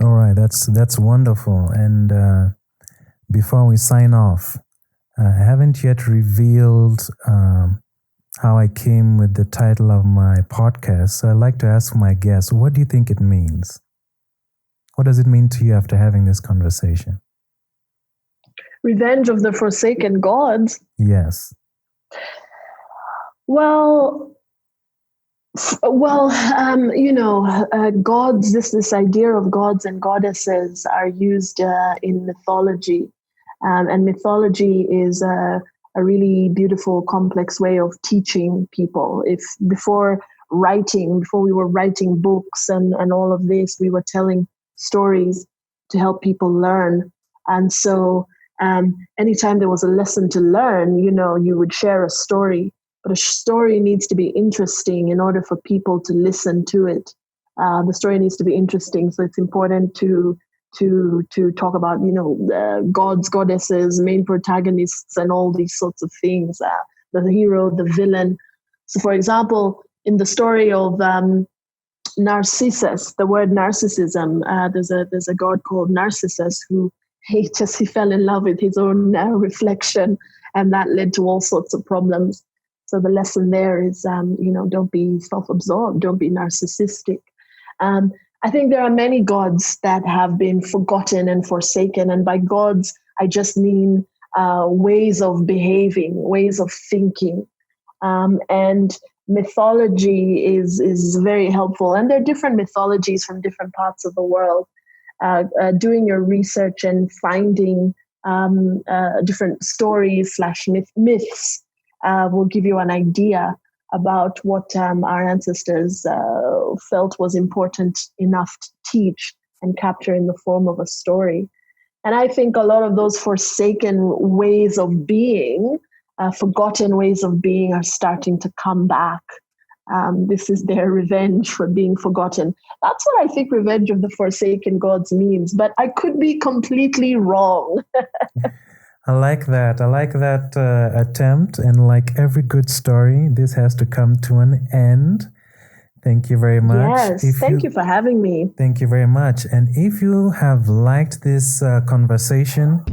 All right, that's wonderful. And before we sign off, I haven't yet revealed how I came with the title of my podcast. So I'd like to ask my guests, what do you think it means? What does it mean to you after having this conversation? Revenge of the Forsaken Gods. Yes. Well, gods. This idea of gods and goddesses are used in mythology, and mythology is a really beautiful, complex way of teaching people. If before we were writing books and all of this, we were telling stories to help people learn. And so, anytime there was a lesson to learn, you would share a story. But a story needs to be interesting in order for people to listen to it. The story needs to be interesting, so it's important to talk about gods, goddesses, main protagonists, and all these sorts of things. The hero, the villain. So, for example, in the story of Narcissus, the word narcissism, there's a god called Narcissus who he fell in love with his own reflection, and that led to all sorts of problems. So the lesson there is, don't be self-absorbed, don't be narcissistic. I think there are many gods that have been forgotten and forsaken. And by gods, I just mean ways of behaving, ways of thinking. And mythology is very helpful. And there are different mythologies from different parts of the world. Doing your research and finding different stories / myths will give you an idea about what our ancestors felt was important enough to teach and capture in the form of a story. And I think a lot of those forsaken ways of being, forgotten ways of being, are starting to come back. This is their revenge for being forgotten. That's what I think Revenge of the Forsaken Gods means, but I could be completely wrong. I like that. I like that attempt. And like every good story, this has to come to an end. Thank you very much. Yes, thank you for having me. Thank you very much. And if you have liked this conversation,